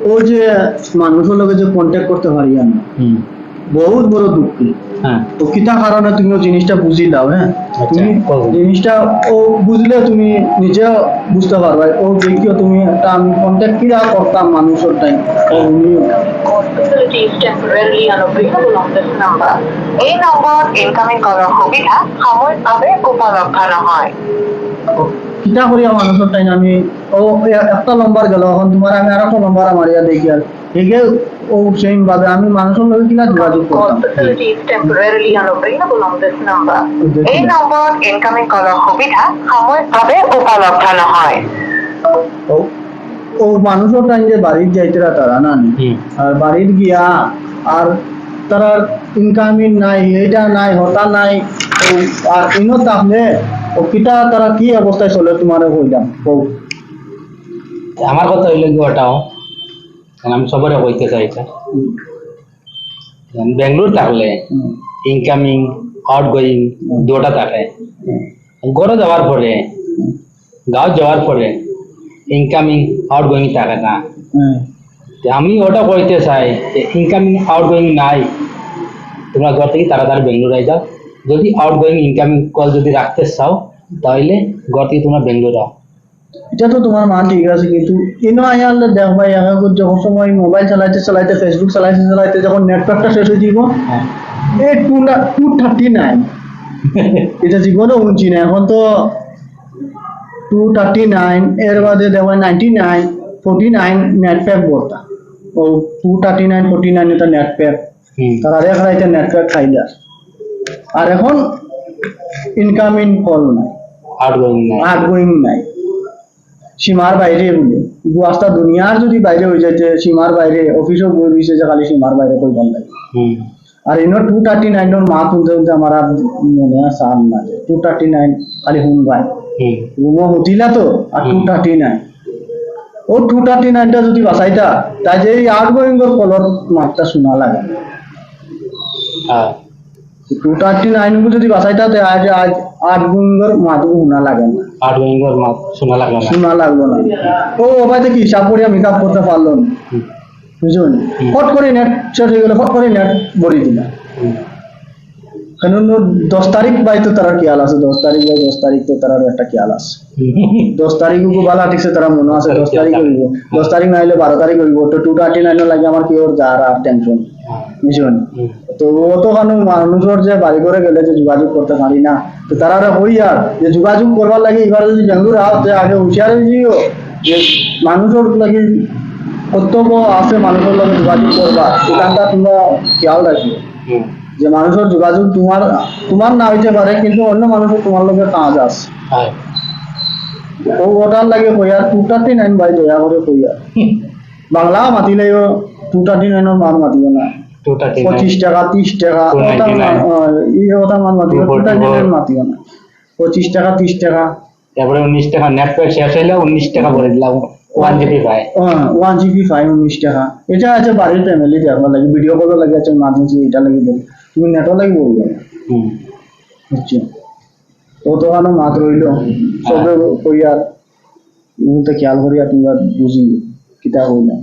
ও যে মানুষের লগে যে কন্ট্যাক্ট করতে পারি আমি বহুত বড় দুঃখী। হ্যাঁ তো কিতা কারণে তুমি ও জিনিসটা বুঝি দাও, হ্যাঁ তুমি জিনিসটা ও বুঝলে তুমি নিজেও বুঝতে পারবে। ও দেখিও তুমি একটা আমি কন্ট্যাক্ট কিরা করতাম মানুষের টাইম ও উনিও Facilities temporarily unavailable on this number. এই নম্বর ইনকামিং করার সুবিধা সাময়িকভাবে উপলব্ধ নহয়। কিতা করিয়া মানুষের টাইম আমি ও একটা নম্বর গেল, এখন তোমার আমি আর একটা নম্বর আমার ইয়া দেখি আর এগে ও সেম ভাবে আমি মানুষের লগে কিনা যোগাযোগ করতাম। Facilities temporarily unavailable on this number. এই নম্বর ইনকামিং করার সুবিধা সাময়িকভাবে উপলব্ধ নহয়। ও ও মানুষের টাইম যে বাড়ির যাইতেরা তারা না নি। আর বাড়ির গিয়া আর তারা ইনকামিং নাই, এটা নাই, হতা নাই, আর ইনো তাহলে ও কিতা তারা কি অবস্থায় চলে তোমার কইলাম ও আমার কথা হইল কি ওটাও, কারণ আমি সবারে কইতে চাই এটা। বেঙ্গলোর থাকলে ইনকামিং আউটগোয়িং দুটা থাকে। ঘরে যাওয়ার পরে গাঁও যাওয়ার পরে ইনকামিং আউটগোয়িং থাকে না। আমি ওটা কইতে চাই যে ইনকামিং আউটগোয়িং নাই, তোমরা ঘর থেকে তাড়াতাড়ি বেঙ্গলোর আই যাও। যদি আউটগোয়িং ইনকামিং কল যদি রাখতে চাও তাহলে ঘর থেকে তোমরা বেঙ্গলোর যাও। এটা তো তোমার মান ঠিক আছে, কিন্তু ইনো আয়াল দেখ ভাই আমি যখন সময় মোবাইল চালাইতে চালাইতে ফেসবুক চালাইতে চালাইতে যখন নেটওয়ার্কটা শেষ হয়ে যাব এই 239 এটা জীবনে উঞ্চি না। এখন তো 239 এর বাদে দেখো 99 49 নেট প্যাক বর্তা। ও 239 49 এটা নেট প্যাক তারা দেখা যাইতে নেট প্যাক খাই যায়। আর এখন ইনকামিং কল নাই, আউটগোয়িং নাই, সীমার বাইরে বলে আস্তা দুনিয়ার যদি বাইরে হয়ে যাইতে সীমার বাইরে অফিসও বই রয়েছে যে খালি সীমার বাইরে কই ভাল লাগে। আর ইনো 239 মা শুনতে শুনতে আমার আর মনে আর সান না 239 খালি শুন ভাই রুমো হুতিলা তো আর 239 ও 239টা যদি বাঁচাইতা তাই যে এই আউটগোয়িং এর কলর মাত্রা শোনা লাগে। 239 যদি বাঁচাইতা তে আজ আউটগোয়িং এর মাত্রা শোনা লাগে না। আউটগোয়িং এর শোনা লাগলো না। ও ভাই দেখি হিসাব করিয়া মেকআপ করতে পারলো না, বুঝুন ফট করে নেট শেষ হয়ে গেল, ফট করে নেট ভরি দিলা। কারণ 10 তারিখ বাই তো তারা খেয়াল আছে, 10 তারিখ বাই 10 তারিখ তো তার একটা খেয়াল আছে। 10 তারিখ বালা ঠিকছে তারা মনে আছে 10 তারিখ হইব, 10 তারিখ না হইলে 12 তারিখ হইব। তো 239 লাগে আমার কি ওর যার আর টেনশন, বুঝুন। তো ও তো কারণ মানুষের যে বাড়ি করে গেলে যে যোগাযোগ করতে পারি না, তো তারা হই আর যে যোগাযোগ করবার লাগে এবার যদি বেঙ্গলোর আওতে আগে হুঁশিয়ার হইও যে মানুষের লাগে কর্তব্য আছে, মানুষের লগে যোগাযোগ করবা এখানটা তোমরা খেয়াল রাখবে যে মানুষের যোগাযোগ তোমার না হইতে পারে কিন্তু অন্য মানুষের তোমার লগে কাজ আছে। ও ওটার লাগে কইয়া 239 ভাই দয়া করে কইয়া বাংলা মাতিলেও 239 এর মান মাতিব না, 25 টাকা 30 টাকা ওটা মান মাতিব, 239 মাতিব না, 25 টাকা 30 টাকা। তারপরে 19 টাকা নেট প্যাক শেষ হইলে 19 টাকা ভরে দিলাম 1 জিবি পাই। 1 জিবি পাই 19 টাকা। এটা আছে বাড়ির ফ্যামিলি দেখবার লাগে, ভিডিও কল লাগে আছে মাঝে এটা লাগে বল তুমি নেটও লাগে বলবে বুঝছি। তো তো কারণ মাত রইল সবে কইয়া তো খেয়াল করিয়া তোমরা বুঝি কিতা হইলা।